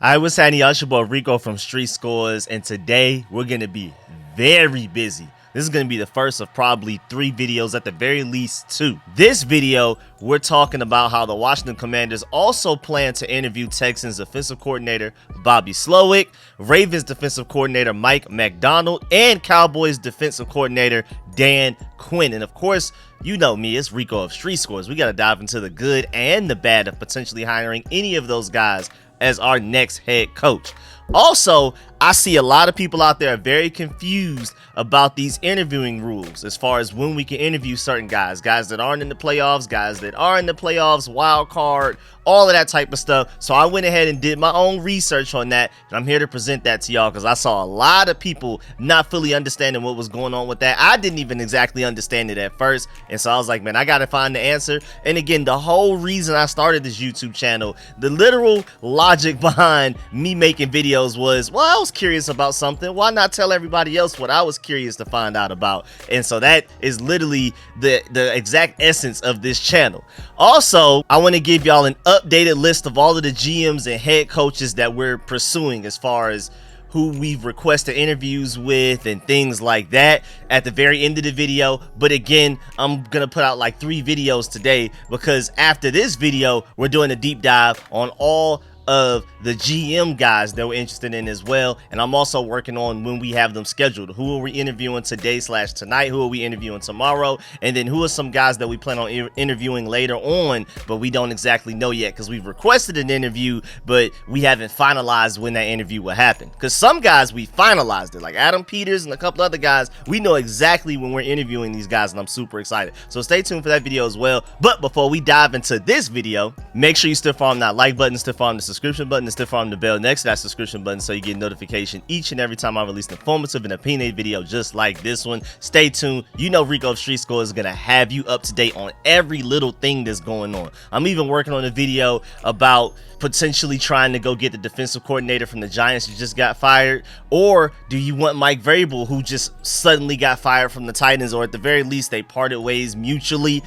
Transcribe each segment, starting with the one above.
Hi, what's happening, y'all? It's your boy Rico from RicoScores, and today we're going to be very busy. This is going to be the first of probably 3 videos, at the very least 2. This video, we're talking about how the Washington Commanders also plan to interview Texans defensive coordinator Bobby Slowik, Ravens defensive coordinator Mike Macdonald, and Cowboys defensive coordinator Dan Quinn. And of course, you know me, it's Rico of RicoScores. We got to dive into the good and the bad of potentially hiring any of those guys as our next head coach. Also, I see a lot of people out there are very confused about these interviewing rules as far as when we can interview certain guys that aren't in the playoffs, guys that are in the playoffs, wild card, all of that type of stuff. So I went ahead and did my own research on that, and I'm here to present that to y'all because I saw a lot of people not fully understanding what was going on with that. I didn't even exactly understand it at first, and so I was like, man, I gotta find the answer. And again, the whole reason I started this YouTube channel, the literal logic behind me making videos was, well, I was curious about something. Why not tell everybody else what I was curious to find out about? And so that is literally the exact essence of this channel. Also, I want to give y'all an updated list of all of the GMs and head coaches that we're pursuing as far as who we've requested interviews with and things like that at the very end of the video. But again, I'm gonna put out like 3 videos today because after this video, we're doing a deep dive on all of the GM guys that we're interested in as well. And I'm also working on when we have them scheduled. Who are we interviewing today/tonight? Who are we interviewing tomorrow? And then who are some guys that we plan on interviewing later on, but we don't exactly know yet because we've requested an interview, but we haven't finalized when that interview will happen. Because some guys we finalized it, like Adam Peters and a couple other guys, we know exactly when we're interviewing these guys, and I'm super excited. So stay tuned for that video as well. But before we dive into this video, make sure you still farm that like button, still farm the subscription button, and still farm the bell next to that subscription button so you get notification each and every time I release an informative and opinionated video just like this one. Stay tuned. You know Rico of RicoScores is gonna have you up to date on every little thing that's going on. I'm even working on a video about potentially trying to go get the defensive coordinator from the Giants who just got fired, or do you want Mike Vrabel, who just suddenly got fired from the Titans, or at the very least they parted ways mutually?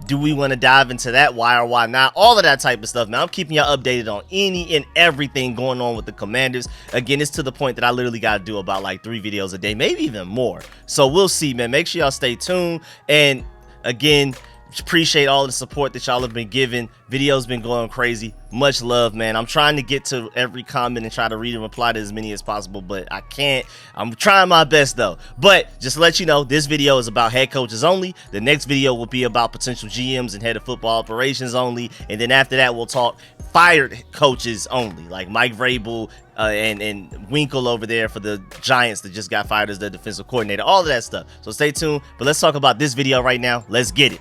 Do we want to dive into that? Why or why not? All of that type of stuff, man. I'm keeping y'all updated on any and everything going on with the Commanders. Again, it's to the point that I literally got to do about like 3 videos a day, maybe even more. So we'll see, man. Make sure y'all stay tuned. And again, appreciate all the support that y'all have been giving. Videos been going crazy. Much love, man. I'm trying to get to every comment and try to read and reply to as many as possible, but I can't. I'm trying my best though. But just to let you know, this video is about head coaches only. The next video will be about potential GMs and head of football operations only. And then after that, we'll talk fired coaches only, like Mike Vrabel and Winkle over there for the Giants that just got fired as their defensive coordinator, all of that stuff. So stay tuned. But let's talk about this video right now. Let's get it.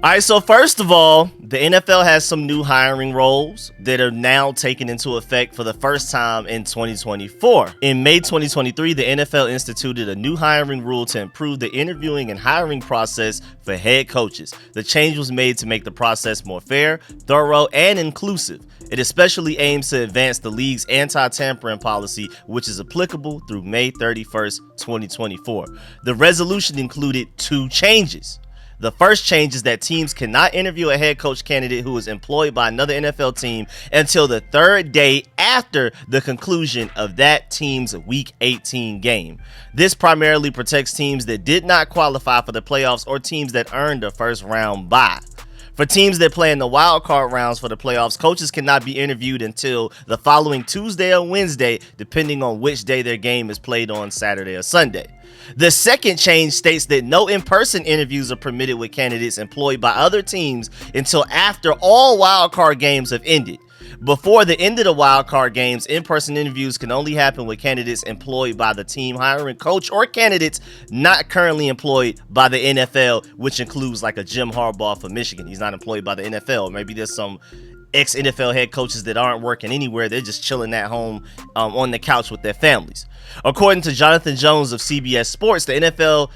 All right, so first of all, the NFL has some new hiring roles that are now taken into effect for the first time in 2024. In May 2023, the NFL instituted a new hiring rule to improve the interviewing and hiring process for head coaches. The change was made to make the process more fair, thorough, and inclusive. It especially aims to advance the league's anti-tampering policy, which is applicable through May 31st, 2024. The resolution included 2 changes. The first change is that teams cannot interview a head coach candidate who is employed by another NFL team until the 3rd day after the conclusion of that team's Week 18 game. This primarily protects teams that did not qualify for the playoffs or teams that earned a first-round bye. For teams that play in the wild card rounds for the playoffs, coaches cannot be interviewed until the following Tuesday or Wednesday, depending on which day their game is played on, Saturday or Sunday. The second change states that no in-person interviews are permitted with candidates employed by other teams until after all wildcard games have ended. Before the end of the wildcard games, in-person interviews can only happen with candidates employed by the team hiring coach or candidates not currently employed by the NFL, which includes like a Jim Harbaugh for Michigan. He's not employed by the NFL. Maybe there's some ex-NFL head coaches that aren't working anywhere. They're just chilling at home on the couch with their families. According to Jonathan Jones of CBS Sports, the NFL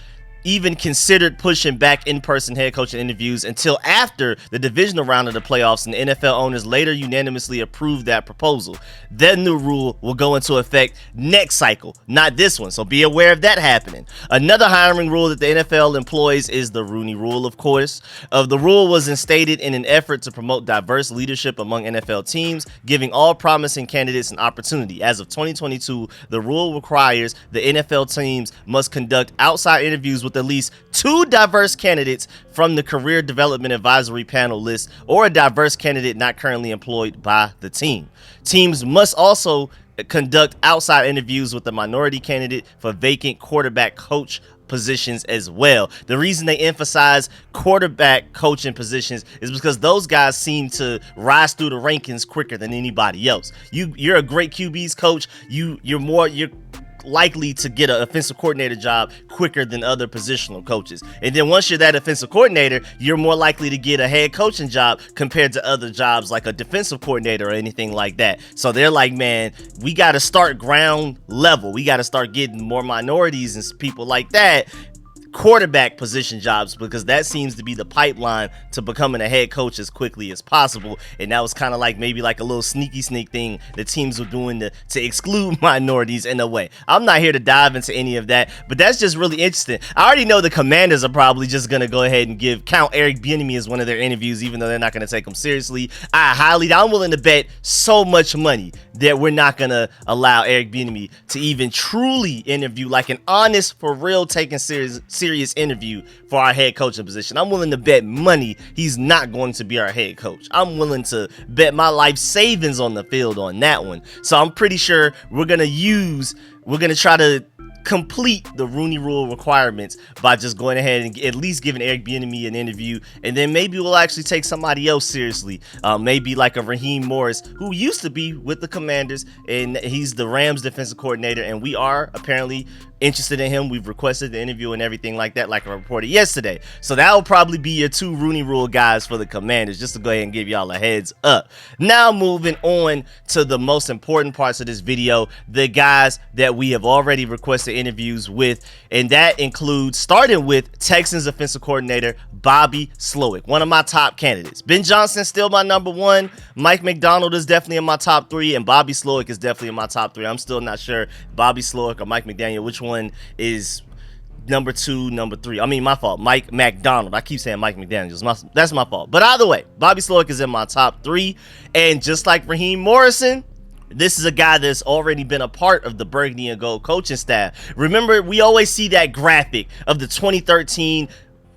even considered pushing back in-person head coaching interviews until after the divisional round of the playoffs, and the NFL owners later unanimously approved that proposal. That new rule will go into effect next cycle, not this one, so be aware of that happening. Another hiring rule that the NFL employs is the Rooney Rule, of course. The rule was instated in an effort to promote diverse leadership among NFL teams, giving all promising candidates an opportunity. As of 2022, the rule requires the NFL teams must conduct outside interviews with at least 2 diverse candidates from the Career Development Advisory Panel list or a diverse candidate not currently employed by the team. Teams must also conduct outside interviews with a minority candidate for vacant quarterback coach positions as well. The reason they emphasize quarterback coaching positions is because those guys seem to rise through the rankings quicker than anybody else. You're a great QB's coach. You're likely to get an offensive coordinator job quicker than other positional coaches. And then once you're that offensive coordinator, you're more likely to get a head coaching job compared to other jobs like a defensive coordinator or anything like that. So they're like, man, we got to start ground level. We got to start getting more minorities and people like that quarterback position jobs, because that seems to be the pipeline to becoming a head coach as quickly as possible. And that was kind of like maybe like a little sneak thing the teams were doing to exclude minorities in a way. I'm not here to dive into any of that, but that's just really interesting. I already know the Commanders are probably just going to go ahead and count Eric Bieniemy as one of their interviews, even though they're not going to take him seriously. I'm willing to bet so much money that we're not going to allow Eric Bieniemy to even truly interview, like an honest, for real, taking serious interview for our head coaching position. I'm willing to bet money he's not going to be our head coach. I'm willing to bet my life savings on the field on that one. So I'm pretty sure we're going to try to complete the Rooney Rule requirements by just going ahead and at least giving Eric Bieniemy an interview, and then maybe we'll actually take somebody else seriously, maybe like a Raheem Morris, who used to be with the Commanders, and he's the Rams defensive coordinator, and we are apparently interested in him. We've requested the interview and everything like that, like I reported yesterday. So that will probably be your 2 Rooney Rule guys for the Commanders, just to go ahead and give y'all a heads up. Now moving on to the most important parts of this video, the guys that we have already requested interviews with, and that includes starting with Texans offensive coordinator Bobby Slowik, one of my top candidates. Ben Johnson still my number 1. Mike Macdonald is definitely in my top 3, and Bobby Slowik is definitely in my top 3. I'm still not sure Bobby Slowik or Mike McDaniel, which one is number 2, number 3. I mean, my fault. Mike Macdonald. I keep saying Mike McDaniels. That's my fault. But either way, Bobby Slowik is in my top 3. And just like Raheem Morrison, this is a guy that's already been a part of the Burgundy and Gold coaching staff. Remember, we always see that graphic of the 2013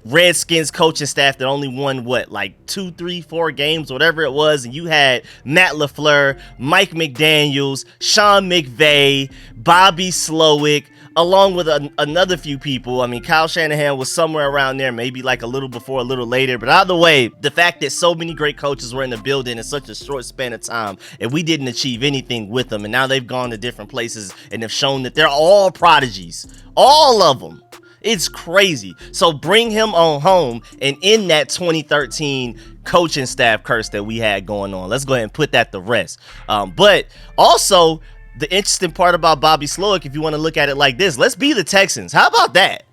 Redskins coaching staff that only won like 2, 3, 4 games, whatever it was, and you had Matt LaFleur, Mike McDaniels, Sean McVay, Bobby Slowik, along with another few people. I mean, Kyle Shanahan was somewhere around there, maybe like a little before, a little later. But either way, the fact that so many great coaches were in the building in such a short span of time, and we didn't achieve anything with them, and now they've gone to different places and have shown that they're all prodigies, all of them. It's crazy. So bring him on home and in that 2013 coaching staff curse that we had going on. Let's go ahead and put that to rest. But also, the interesting part about Bobby Slowik, if you want to look at it like this, let's be the Texans. How about that?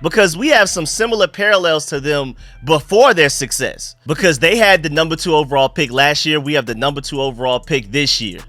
Because we have some similar parallels to them before their success. Because they had the number 2 overall pick last year. We have the number 2 overall pick this year.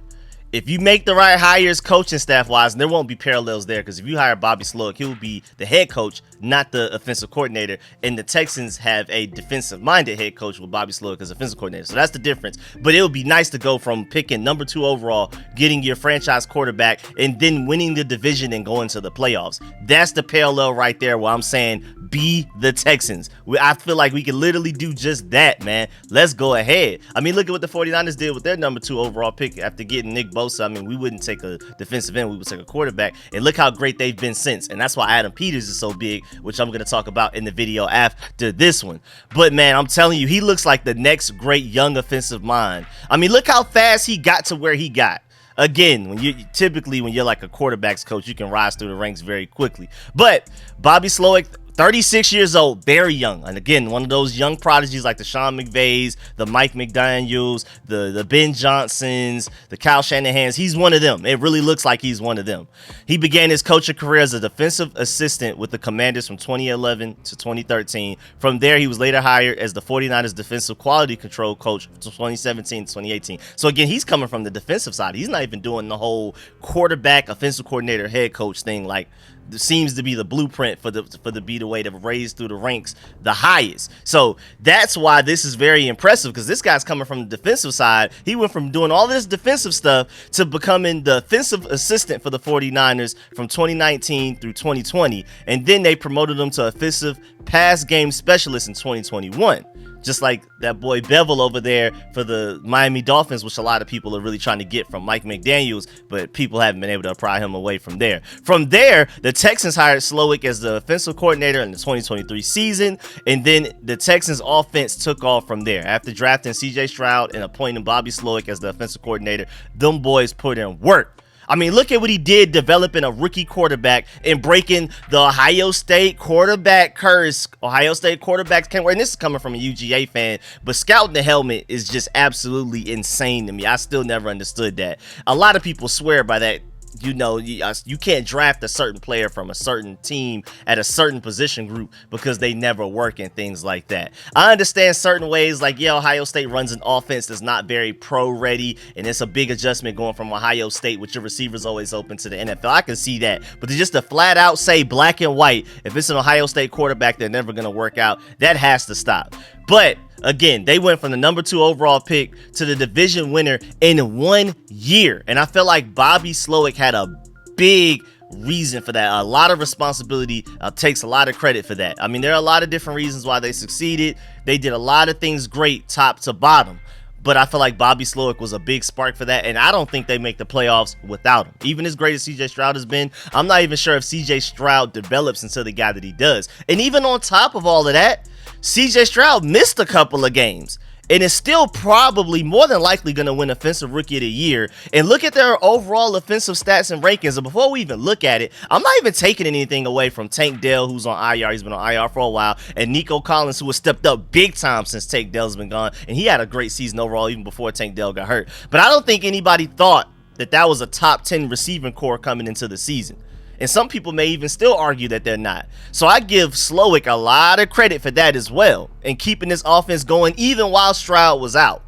If you make the right hires coaching staff wise, and there won't be parallels there, because if you hire Bobby Slowik, he'll be the head coach, not the offensive coordinator. And the Texans have a defensive minded head coach with Bobby Slowik as offensive coordinator. So that's the difference. But it would be nice to go from picking number 2 overall, getting your franchise quarterback, and then winning the division and going to the playoffs. That's the parallel right there where I'm saying be the Texans. I feel like we can literally do just that, man. Let's go ahead. I mean, look at what the 49ers did with their number 2 overall pick after getting Nick Bosa. I mean, we wouldn't take a defensive end, we would take a quarterback, and look how great they've been since. And that's why Adam Peters is so big, which I'm going to talk about in the video after this one. But man, I'm telling you, he looks like the next great young offensive mind. I mean, look how fast he got to where he got. Again, when you're like a quarterback's coach, you can rise through the ranks very quickly. But Bobby Slowik, 36 years old, very young. And again, one of those young prodigies like the Sean McVays, the Mike Macdonalds, the Ben Johnsons, the Kyle Shanahans. He's one of them. It really looks like he's one of them. He began his coaching career as a defensive assistant with the Commanders from 2011 to 2013. From there, he was later hired as the 49ers defensive quality control coach from 2017 to 2018. So again, he's coming from the defensive side. He's not even doing the whole quarterback, offensive coordinator, head coach thing like seems to be the blueprint for the be the way to raise through the ranks the highest. So that's why this is very impressive, because this guy's coming from the defensive side. He went from doing all this defensive stuff to becoming the offensive assistant for the 49ers from 2019 through 2020, and then they promoted him to offensive pass game specialist in 2021. Just like that boy Bevel over there for the Miami Dolphins, which a lot of people are really trying to get from Mike McDaniels, but people haven't been able to pry him away from there. From there, the Texans hired Slowik as the offensive coordinator in the 2023 season, and then the Texans offense took off from there. After drafting CJ Stroud and appointing Bobby Slowik as the offensive coordinator, them boys put in work. I mean, look at what he did developing a rookie quarterback and breaking the Ohio State quarterback curse. Ohio State quarterbacks can't wear, and this is coming from a UGA fan, but scouting the helmet is just absolutely insane to me. I still never understood that. A lot of people swear by that. You know, you can't draft a certain player from a certain team at a certain position group because they never work and things like that. I understand certain ways, like, yeah, Ohio State runs an offense that's not very pro ready, and it's a big adjustment going from Ohio State with your receivers always open to the NFL. I can see that, but to just to flat out say black and white, if it's an Ohio State quarterback, they're never going to work out. That has to stop. But again, they went from the number 2 overall pick to the division winner in 1 year. And I feel like Bobby Slowik had a big reason for that. A lot of responsibility, takes a lot of credit for that. I mean, there are a lot of different reasons why they succeeded. They did a lot of things great top to bottom. But I feel like Bobby Slowik was a big spark for that, and I don't think they make the playoffs without him. Even as great as CJ Stroud has been, I'm not even sure if CJ Stroud develops into the guy that he does. And even on top of all of that, CJ Stroud missed a couple of games and is still probably more than likely going to win Offensive Rookie of the Year. And look at their overall offensive stats and rankings. And before we even look at it, I'm not even taking anything away from Tank Dell, who's on IR. He's been on IR for a while. And Nico Collins, who has stepped up big time since Tank Dell's been gone. And he had a great season overall even before Tank Dell got hurt. But I don't think anybody thought that was a top 10 receiving core coming into the season. And some people may even still argue that they're not. So I give Slowik a lot of credit for that as well, and keeping this offense going even while Stroud was out.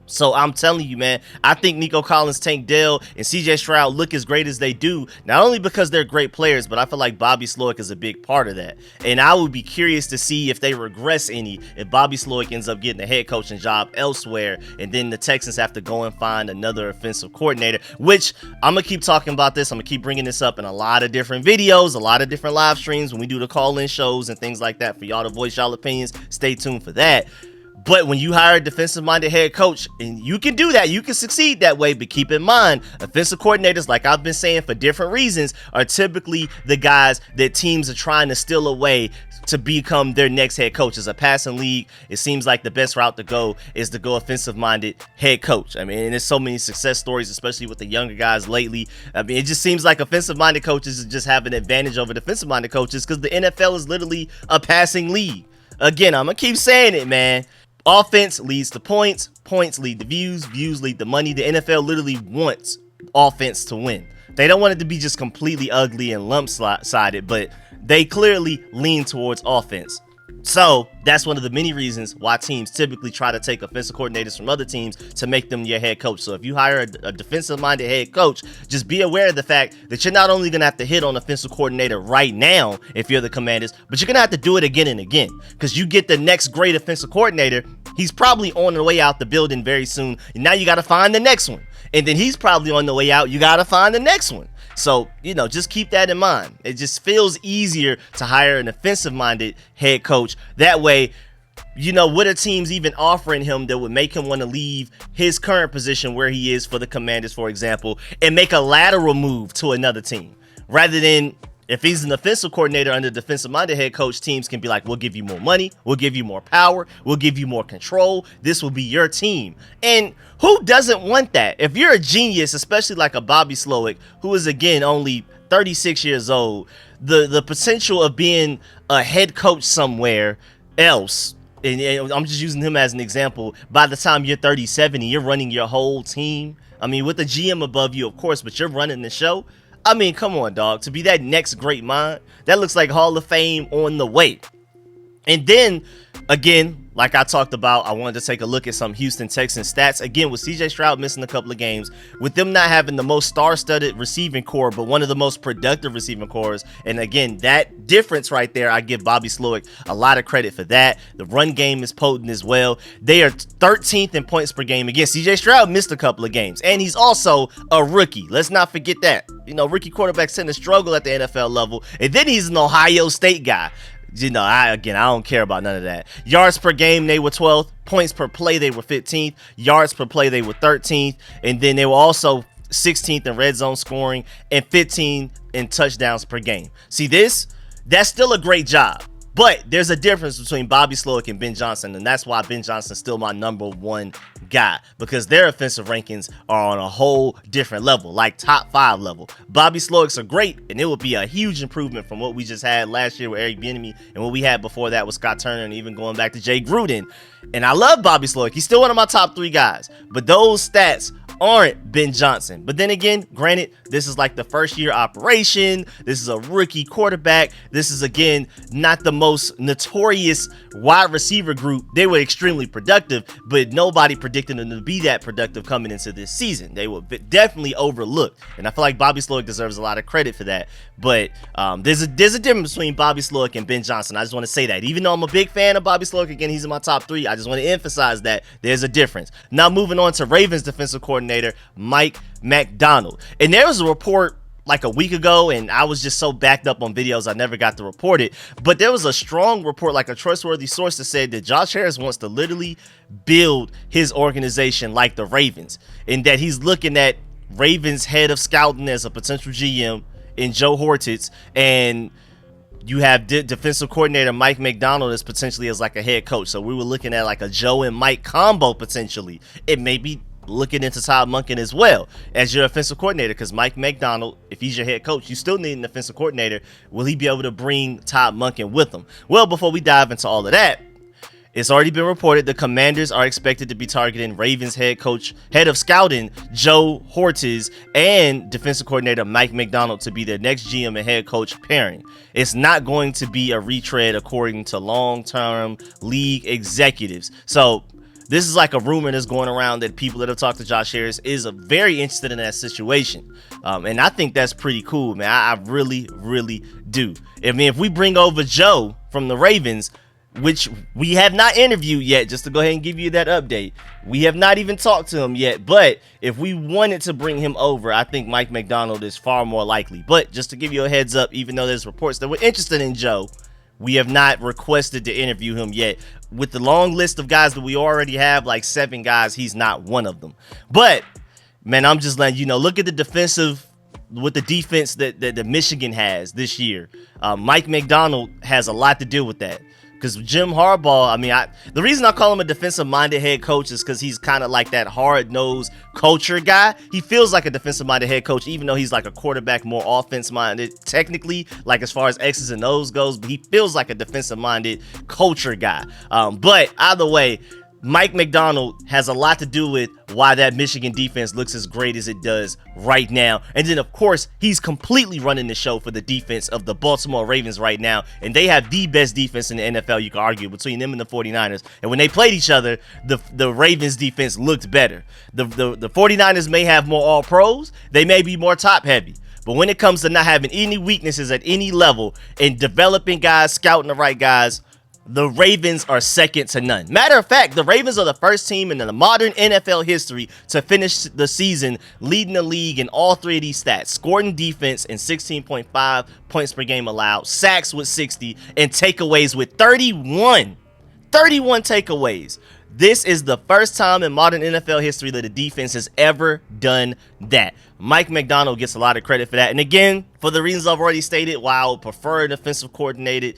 So I'm telling you, man, I think Nico Collins, Tank Dell, and CJ Stroud look as great as they do, not only because they're great players, but I feel like Bobby Slowik is a big part of that. And I would be curious to see if they regress any, if Bobby Slowik ends up getting a head coaching job elsewhere, and then the Texans have to go and find another offensive coordinator, which I'm going to keep talking about this. I'm going to keep bringing this up in a lot of different videos, a lot of different live streams when we do the call-in shows and things like that for y'all to voice y'all opinions. Stay tuned for that. But when you hire a defensive-minded head coach, and you can do that, you can succeed that way, but keep in mind, offensive coordinators, like I've been saying for different reasons, are typically the guys that teams are trying to steal away to become their next head coach. As a passing league, it seems like the best route to go is to go offensive-minded head coach. I mean, and there's so many success stories, especially with the younger guys lately. I mean, it just seems like offensive-minded coaches just have an advantage over defensive-minded coaches because the NFL is literally a passing league. Again, I'm going to keep saying it, man. Offense leads to points, points lead to views, views lead to money. The NFL literally wants offense to win. They don't want it to be just completely ugly and lump-sided, but they clearly lean towards offense. So that's one of the many reasons why teams typically try to take offensive coordinators from other teams to make them your head coach. So if you hire a defensive-minded head coach, just be aware of the fact that you're not only going to have to hit on offensive coordinator right now if you're the Commanders, but you're going to have to do it again and again, because you get the next great offensive coordinator. He's probably on the way out the building very soon, and now you got to find the next one. And then he's probably on the way out. You got to find the next one. So, just keep that in mind. It just feels easier to hire an offensive-minded head coach. That way, what are teams even offering him that would make him want to leave his current position where he is for the Commanders, for example, and make a lateral move to another team, rather than if he's an offensive coordinator under defensive-minded head coach, teams can be like, we'll give you more money, we'll give you more power, we'll give you more control, this will be your team. And who doesn't want that? If you're a genius, especially like a Bobby Slowik, who is, again, only 36 years old. The potential of being a head coach somewhere else, and I'm just using him as an example, by the time you're 37 and you're running your whole team, I mean, with the GM above you, of course, but you're running the show. I mean, come on, dog. To be that next great mind, that looks like Hall of Fame on the way. And then, again, like I talked about, I wanted to take a look at some Houston Texans stats. Again, with CJ Stroud missing a couple of games, with them not having the most star-studded receiving core, but one of the most productive receiving cores. And again, that difference right there, I give Bobby Slowik a lot of credit for that. The run game is potent as well. They are 13th in points per game. Again, CJ Stroud missed a couple of games, and he's also a rookie. Let's not forget that. You know, rookie quarterbacks tend to struggle at the NFL level, and then he's an Ohio State guy. You know, I don't care about none of that. Yards per game, they were 12th. Points per play, they were 15th. Yards per play, they were 13th. And then they were also 16th in red zone scoring and 15th in touchdowns per game. See this? That's still a great job. But there's a difference between Bobby Slowik and Ben Johnson, and that's why Ben Johnson's still my number one guy, because their offensive rankings are on a whole different level, like top 5 level. Bobby Slowik's are great, and it would be a huge improvement from what we just had last year with Eric Bieniemy and what we had before that with Scott Turner and even going back to Jay Gruden. And I love Bobby Slowik. He's still one of my top 3 guys, but those stats aren't Ben Johnson. But then again, granted, this is like the first year operation. This is a rookie quarterback. This is, again, not the most notorious wide receiver group. They were extremely productive, but nobody predicted them to be that productive coming into this season. They were definitely overlooked, and I feel like Bobby Slowik deserves a lot of credit for that. But there's a difference between Bobby Slowik and Ben Johnson. I just want to say that. Even though I'm a big fan of Bobby Slowik, again, he's in my top 3. I just want to emphasize that there's a difference. Now moving on to Ravens defensive coordinator Mike Macdonald. And there was a report like a week ago, and I was just so backed up on videos I never got to report it, but there was a strong report, like a trustworthy source, that said that Josh Harris wants to literally build his organization like the Ravens, and that he's looking at Ravens head of scouting as a potential GM in Joe Hortiz, and you have defensive coordinator Mike Macdonald as potentially as like a head coach. So we were looking at like a Joe and Mike combo potentially. It may be looking into Todd Monken as well as your offensive coordinator, because Mike Macdonald, if he's your head coach, you still need an offensive coordinator. Will he be able to bring Todd Monken with him? Well, before we dive into all of that, it's already been reported the Commanders are expected to be targeting Ravens head of scouting Joe Hortiz and defensive coordinator Mike Macdonald to be their next GM and head coach pairing. It's not going to be a retread according to long-term league executives. So this is like a rumor that's going around that people that have talked to Josh Harris is very interested in that situation. And I think that's pretty cool, man. I really, really do. I mean, if we bring over Joe from the Ravens, which we have not interviewed yet, just to go ahead and give you that update. We have not even talked to him yet, but if we wanted to bring him over, I think Mike Macdonald is far more likely. But just to give you a heads up, even though there's reports that we're interested in Joe, we have not requested to interview him yet. With the long list of guys that we already have, like 7 guys, he's not one of them. But, man, I'm just letting you know, look at the defense that Michigan has this year. Mike Macdonald has a lot to do with that. Because Jim Harbaugh, I mean, the reason I call him a defensive-minded head coach is because he's kind of like that hard-nosed culture guy. He feels like a defensive-minded head coach, even though he's like a quarterback, more offense-minded, technically, like as far as X's and O's goes. But he feels like a defensive-minded culture guy. But either way, Mike Macdonald has a lot to do with why that Michigan defense looks as great as it does right now. And then, of course, he's completely running the show for the defense of the Baltimore Ravens right now. And they have the best defense in the NFL, you can argue, between them and the 49ers. And when they played each other, the Ravens defense looked better. The 49ers may have more all-pros. They may be more top-heavy. But when it comes to not having any weaknesses at any level and developing guys, scouting the right guys, the Ravens are second to none. Matter of fact, the Ravens are the first team in the modern NFL history to finish the season leading the league in all 3 of these stats: scoring defense and 16.5 points per game allowed, sacks with 60, and takeaways with 31. 31 takeaways. This is the first time in modern NFL history that a defense has ever done that. Mike Macdonald gets a lot of credit for that. And again, for the reasons I've already stated, while I would prefer an offensive-minded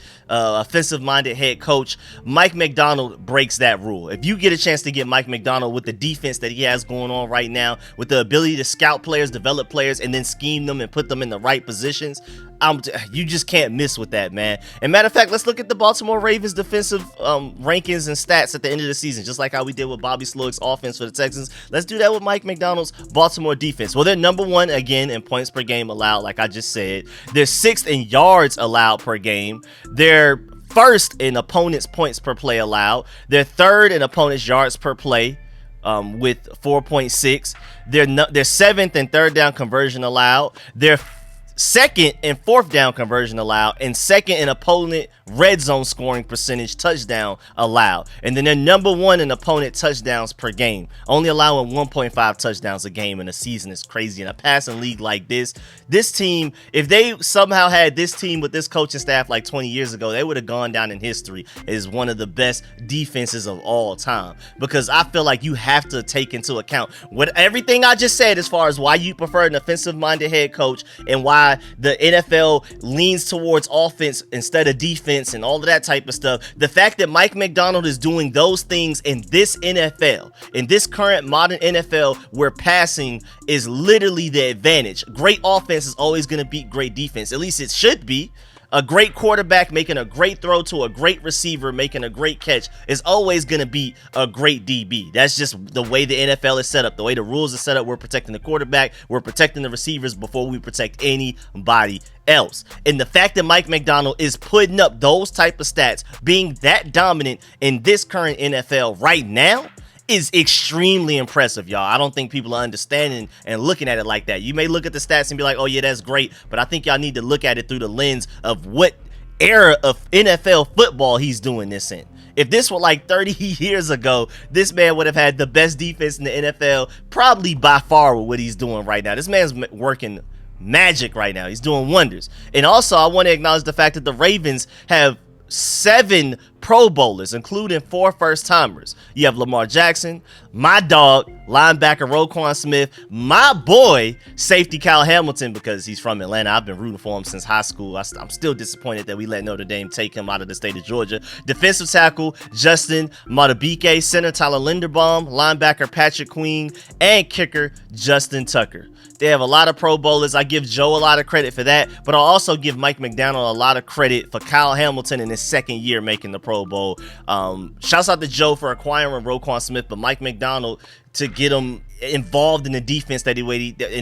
head coach, Mike Macdonald breaks that rule. If you get a chance to get Mike Macdonald with the defense that he has going on right now, with the ability to scout players, develop players, and then scheme them and put them in the right positions, you just can't miss with that, man. And matter of fact, let's look at the Baltimore Ravens defensive rankings and stats at the end of the season, just like how we did with Bobby Slowik's offense for the Texans. Let's do that with Mike Macdonald's Baltimore defense. Well, they're number one again in points per game allowed, like I just said. They're sixth in yards allowed per game. They're first in opponents' points per play allowed. They're third in opponents' yards per play, with 4.6. They're seventh in third down conversion allowed. They're second in fourth down conversion allowed, and second in opponent red zone scoring percentage touchdown allowed. And then they're number one in opponent touchdowns per game, only allowing 1.5 touchdowns a game in a season. Is crazy. In a passing league like this team, if they somehow had this team with this coaching staff like 20 years ago, they would have gone down in history as one of the best defenses of all time, because I feel like you have to take into account what everything I just said as far as why you prefer an offensive-minded head coach and why the NFL leans towards offense instead of defense and all of that type of stuff. The fact that Mike Macdonald is doing those things in this NFL, in this current modern NFL, where passing is literally the advantage. Great offense is always going to beat great defense. At least it should be. A great quarterback making a great throw to a great receiver making a great catch is always going to beat a great DB. That's just the way the NFL is set up, the way the rules are set up. We're protecting the quarterback, we're protecting the receivers before we protect anybody else. And the fact that Mike Macdonald is putting up those type of stats, being that dominant in this current NFL right now, is extremely impressive, y'all. I don't think people are understanding and looking at it like that. You may look at the stats and be like, oh yeah, that's great, but I think y'all need to look at it through the lens of what era of NFL football he's doing this in. If this were like 30 years ago, this man would have had the best defense in the NFL, probably by far, with what he's doing right now. This man's working magic right now. He's doing wonders. And also, I want to acknowledge the fact that the Ravens have 7 Pro Bowlers, including 4 first-timers. You have Lamar Jackson, my dog, linebacker Roquan Smith, my boy, safety Kyle Hamilton, because he's from Atlanta. I've been rooting for him since high school. I'm still disappointed that we let Notre Dame take him out of the state of Georgia. Defensive tackle Justin Madubuike, center Tyler Linderbaum, linebacker Patrick Queen, and kicker Justin Tucker. They have a lot of Pro Bowlers. I give Joe a lot of credit for that, but I also give Mike Macdonald a lot of credit for Kyle Hamilton in his second year making the Pro Bowl. Shouts out to Joe for acquiring Roquan Smith, but Mike Macdonald to get him involved in the defense in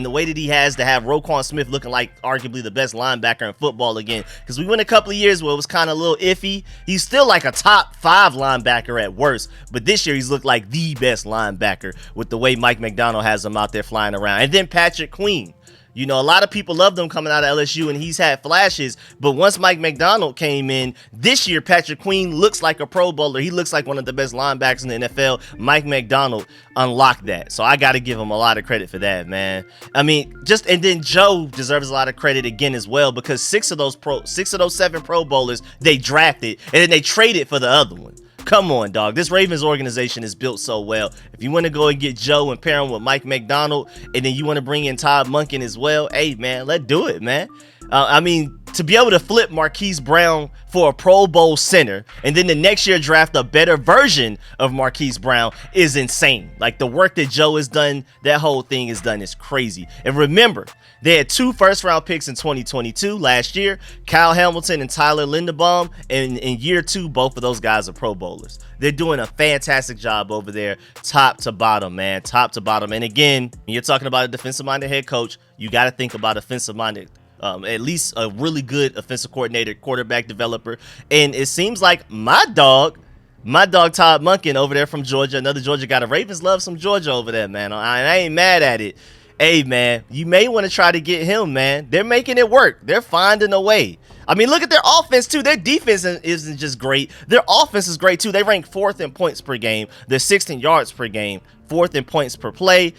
the way that he has, to have Roquan Smith looking like arguably the best linebacker in football again. Because we went a couple of years where it was kind of a little iffy. He's still like a top 5 linebacker at worst, but this year he's looked like the best linebacker with the way Mike Macdonald has him out there flying around. And then Patrick Queen. You know, a lot of people loved him coming out of LSU, and he's had flashes. But once Mike Macdonald came in this year, Patrick Queen looks like a Pro Bowler. He looks like one of the best linebackers in the NFL. Mike Macdonald unlocked that. So I got to give him a lot of credit for that, man. I mean, and then Joe deserves a lot of credit again as well, because 6 of those 7 Pro Bowlers they drafted, and then they traded for the other one. Come on, dog. This Ravens organization is built so well. If you want to go and get Joe and pair him with Mike Macdonald, and then you want to bring in Todd Monken as well, hey, man, let's do it, man. I mean, to be able to flip Marquise Brown for a Pro Bowl center and then the next year draft a better version of Marquise Brown is insane. Like, the work that Joe has done, that whole thing is done, is crazy. And remember, they had 2 first-round picks in 2022 last year, Kyle Hamilton and Tyler Linderbaum, and in year 2, both of those guys are Pro Bowlers. They're doing a fantastic job over there, top to bottom, man, top to bottom. And again, when you're talking about a defensive-minded head coach, you got to think about offensive-minded, at least a really good offensive coordinator, quarterback developer. And it seems like my dog Todd Monken over there from Georgia, another Georgia guy. The Ravens love some Georgia over there, man. I ain't mad at it. Hey, man, you may want to try to get him, man. They're making it work. They're finding a way. I mean, look at their offense, too. Their defense isn't just great. Their offense is great, too. They rank 4th in points per game. They're 6th in yards per game, 4th in points per play,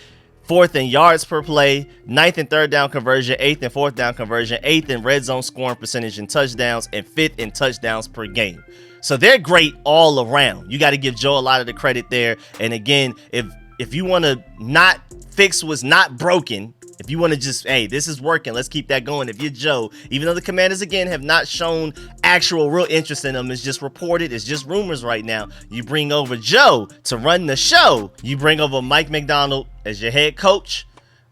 4th in yards per play, 9th in third down conversion, 8th in fourth down conversion, 8th in red zone scoring percentage and touchdowns, and 5th in touchdowns per game. So they're great all around. You got to give Joe a lot of the credit there. And again, if if you want to not fix what's not broken, if you want to just, hey, this is working, let's keep that going. If you're Joe, even though the Commanders, again, have not shown actual real interest in them, it's just reported, it's just rumors right now, you bring over Joe to run the show. You bring over Mike Macdonald as your head coach,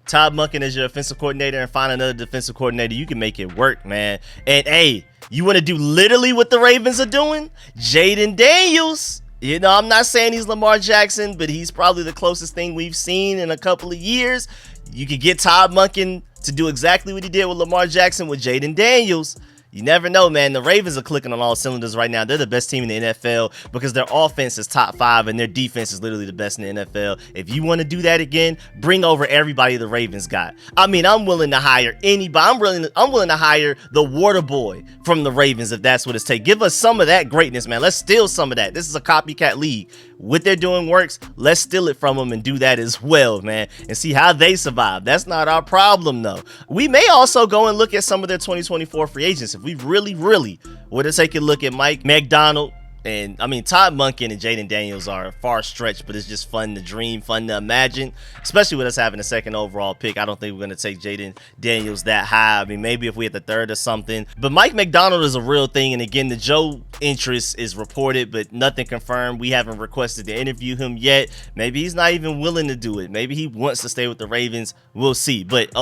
Todd Monken as your offensive coordinator, and find another defensive coordinator. You can make it work, man. And, hey, you want to do literally what the Ravens are doing? Jayden Daniels. You know, I'm not saying he's Lamar Jackson, but he's probably the closest thing we've seen in a couple of years. You could get Todd Monken to do exactly what he did with Lamar Jackson with Jayden Daniels. You never know, man. The Ravens are clicking on all cylinders right now. They're the best team in the NFL because their offense is top 5 and their defense is literally the best in the NFL. If you want to do that again, bring over everybody the Ravens got. I mean, I'm willing to hire anybody. I'm willing to hire the water boy from the Ravens if that's what it's take. Give us some of that greatness, man. Let's steal some of that. This is a copycat league. What they're doing works. Let's steal it from them and do that as well, man, and see how they survive. That's not our problem, though. We may also go and look at some of their 2024 free agents. If we really were to take a look at Mike Macdonald, and I mean, Todd Monken and Jayden Daniels are a far stretch, but it's just fun to dream, fun to imagine, especially with us having a second overall pick. I don't think we're going to take Jayden Daniels that high. I mean, maybe if we had the third or something. But Mike Macdonald is a real thing. And again, the Joe interest is reported, but nothing confirmed. We haven't requested to interview him yet. Maybe he's not even willing to do it. Maybe he wants to stay with the Ravens. We'll see. But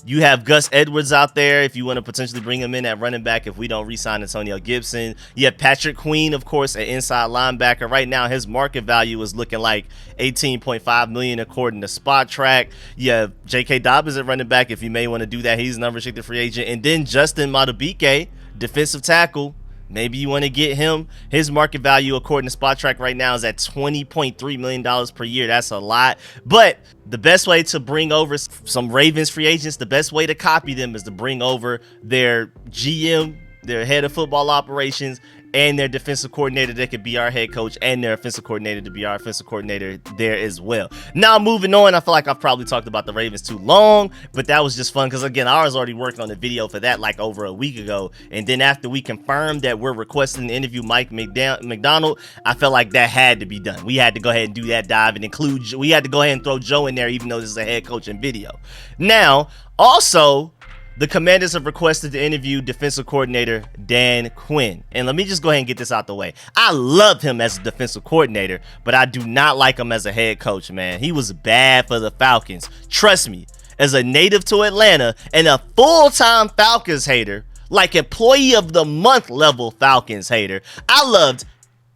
you have Gus Edwards out there if you want to potentially bring him in at running back if we don't re-sign Antonio Gibson. You have Patrick Queen, of course, at inside linebacker. Right now, his market value is looking like $18.5 million according to Spot Track. You have J.K. Dobbins at running back if you may want to do that. He's an unrestricted free agent. And then Justin Madubuike, defensive tackle. Maybe you want to get him. His market value, according to Spot Track right now, is at $20.3 million per year. That's a lot. But the best way to bring over some Ravens free agents, the best way to copy them is to bring over their GM, their head of football operations, and their defensive coordinator that could be our head coach, and their offensive coordinator to be our offensive coordinator there as well. Now, moving on, I feel like I've probably talked about the Ravens too long, but that was just fun because, again, I was already working on the video for that like over a week ago, and then after we confirmed that we're requesting to interview Mike Macdonald, I felt like that had to be done. We had to go ahead and do that dive and include, we had to go ahead and throw Joe in there, even though this is a head coaching video. Now, also, the Commanders have requested to interview defensive coordinator Dan Quinn. And let me just go ahead and get this out the way. I love him as a defensive coordinator, but I do not like him as a head coach, man. He was bad for the Falcons. Trust me, as a native to Atlanta and a full-time Falcons hater, like employee of the month level Falcons hater, I loved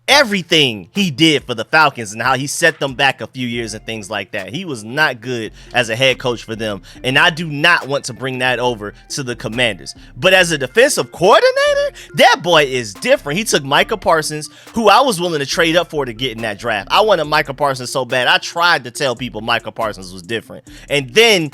everything he did for the Falcons and how he set them back a few years and things like that. He was not good as a head coach for them, and I do not want to bring that over to the Commanders. But as a defensive coordinator, that boy is different. He took Micah Parsons, who I was willing to trade up for to get in that draft. I wanted Micah Parsons so bad. I tried to tell people Micah Parsons was different. And then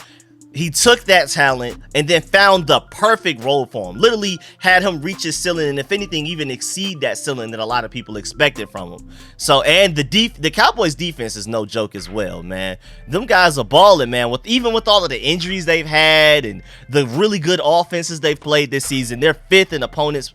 he took that talent and then found the perfect role for him. Literally had him reach his ceiling, and if anything, even exceed that ceiling that a lot of people expected from him. So, and the Cowboys defense is no joke as well, man. Them guys are balling, man. Even with all of the injuries they've had and the really good offenses they've played this season, they're 5th in opponents'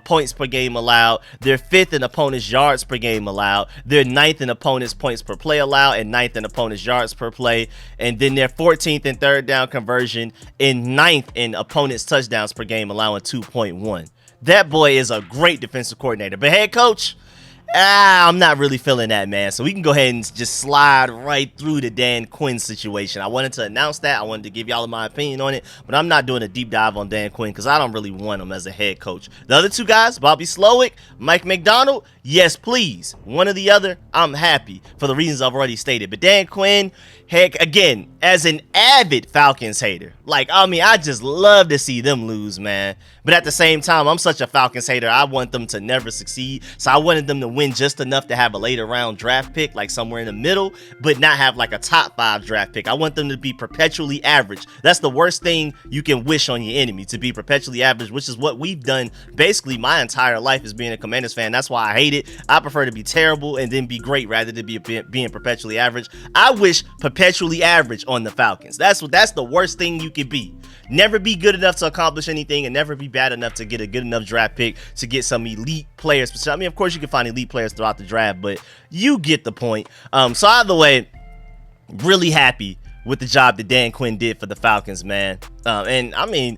points per game allowed. They're 5th in opponents' yards per game allowed. They're 9th in opponents' points per play allowed and 9th in opponents' yards per play. And then they're 14th in third down conversion and 9th in opponents' touchdowns per game, allowing 2.1. That boy is a great defensive coordinator. But head coach, I'm not really feeling that, man. So we can go ahead and just slide right through the Dan Quinn situation. I wanted to announce that. I wanted to give y'all my opinion on it, but I'm not doing a deep dive on Dan Quinn because I don't really want him as a head coach. The other two guys, Bobby Slowik, Mike Macdonald, yes, please. One or the other, I'm happy for the reasons I've already stated. But Dan Quinn, heck, again, as an avid Falcons hater, I just love to see them lose, man. But at the same time, I'm such a Falcons hater, I want them to never succeed. So I wanted them to win just enough to have a later round draft pick, like somewhere in the middle, but not have like a top 5 draft pick. I want them to be perpetually average. That's the worst thing you can wish on your enemy, to be perpetually average, which is what we've done basically my entire life as being a Commanders fan. That's why I hate it. I prefer to be terrible and then be great rather than being perpetually average. I wish perpetually average on the Falcons. That's the worst thing you could be. Never be good enough to accomplish anything and never be bad enough to get a good enough draft pick to get some elite players. I mean, of course, you can find elite players throughout the draft, but you get the point. So either way, Really happy with the job that Dan Quinn did for the Falcons, man. And I mean,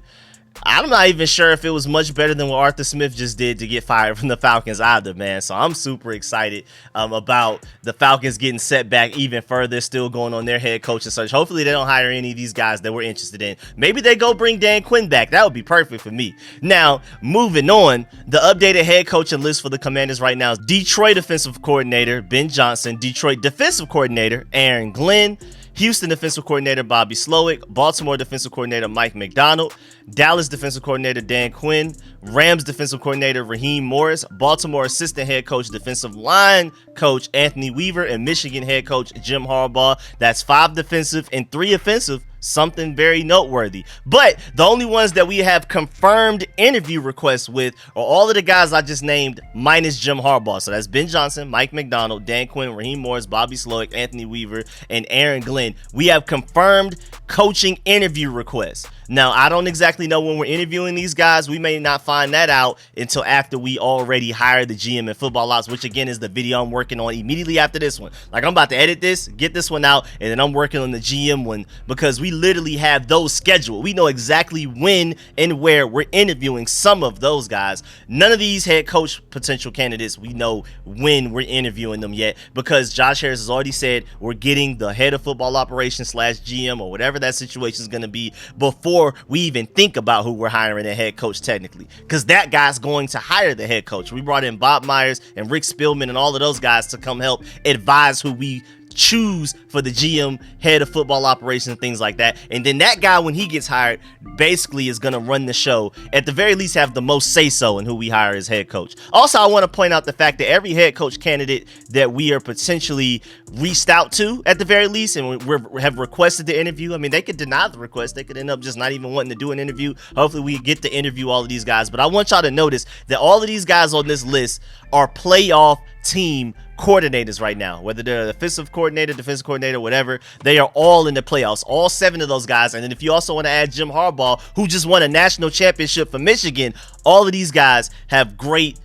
I'm not even sure if it was much better than what Arthur Smith just did to get fired from the Falcons either, man. So I'm super excited about the Falcons getting set back even further, still going on their head coaching search. Hopefully they don't hire any of these guys that we're interested in. Maybe they go bring Dan Quinn back. That would be perfect for me. Now, moving on, the updated head coaching list for the Commanders right now is Detroit offensive coordinator Ben Johnson, Detroit defensive coordinator Aaron Glenn, Houston defensive coordinator Bobby Slowik, Baltimore defensive coordinator Mike Macdonald, Dallas defensive coordinator Dan Quinn, Rams defensive coordinator Raheem Morris, Baltimore assistant head coach defensive line coach Anthony Weaver, and Michigan head coach Jim Harbaugh. That's 5 defensive and 3 offensive. Something very noteworthy. But the only ones that we have confirmed interview requests with are all of the guys I just named minus Jim Harbaugh. So that's Ben Johnson, Mike Macdonald, Dan Quinn, Raheem Morris, Bobby Slowik, Anthony Weaver, and Aaron Glenn. We have confirmed coaching interview requests. Now, I don't exactly know when we're interviewing these guys. We may not find that out until after we already hire the GM and Football Ops, which again is the video I'm working on immediately after this one. Like, I'm about to edit this, get this one out, and then I'm working on the GM one because we literally have those scheduled. We know exactly when and where we're interviewing some of those guys. None of these head coach potential candidates, we know when we're interviewing them yet, because Josh Harris has already said we're getting the head of football operations / GM or whatever that situation is going to be before we even think about who we're hiring a head coach technically, because that guy's going to hire the head coach. We brought in Bob Myers and Rick Spielman and all of those guys to come help advise who we choose for the GM, head of football operations, and things like that. And then that guy, when he gets hired, basically is going to run the show, at the very least have the most say-so in who we hire as head coach. Also, I want to point out the fact that every head coach candidate that we are potentially reached out to, at the very least, and we have requested the interview. I mean, they could deny the request. They could end up just not even wanting to do an interview. Hopefully we get to interview all of these guys. But I want y'all to notice that all of these guys on this list are playoff team coordinators right now, whether they're offensive coordinator, defensive coordinator, whatever. They are all in the playoffs, all 7 of those guys. And then if you also want to add Jim Harbaugh, who just won a national championship for Michigan, all of these guys have great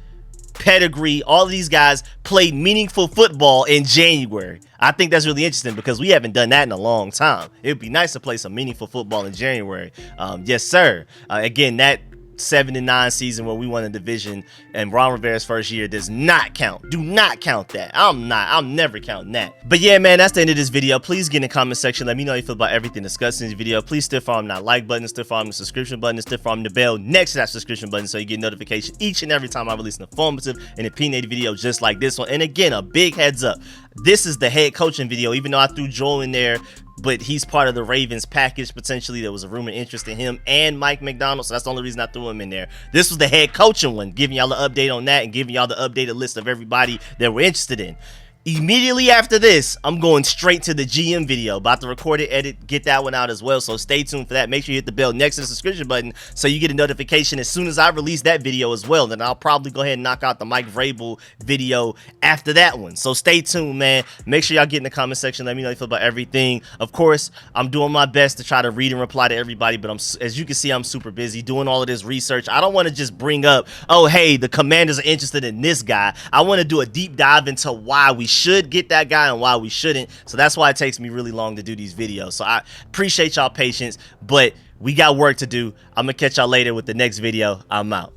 pedigree. All of these guys played meaningful football in January. I think that's really interesting because we haven't done that in a long time. It would be nice to play some meaningful football in January. Yes, sir. Again, that 7-9 season where we won a division and Ron Rivera's first year does not count. Do not count that. I'm never counting that. But yeah, man, that's the end of this video. Please get in the comment section. Let me know how you feel about everything discussed in this video. Please stiff arm that like button, stiff arm the subscription button, and stiff arm the bell next to that subscription button so you get notification each and every time I release an informative and opinionated video just like this one. And again, a big heads up. This is the head coaching video, even though I threw Joel in there, but he's part of the Ravens package potentially. There was a rumor interest in him and Mike Macdonald, so that's the only reason I threw him in there. This was the head coaching one, giving y'all an update on that and giving y'all the updated list of everybody that we're interested in. Immediately after this, I'm going straight to the GM video. About to record it, edit, get that one out as well. So stay tuned for that. Make sure you hit the bell next to the subscription button so you get a notification as soon as I release that video as well. Then I'll probably go ahead and knock out the Mike Vrabel video after that one. So stay tuned, man. Make sure y'all get in the comment section. Let me know how you feel about everything. Of course, I'm doing my best to try to read and reply to everybody, but as you can see, I'm super busy doing all of this research. I don't want to just bring up, oh, hey, the Commanders are interested in this guy. I want to do a deep dive into why we should get that guy and why we shouldn't. So that's why it takes me really long to do these videos. So I appreciate y'all patience, but we got work to do. I'm gonna catch y'all later with the next video. I'm out.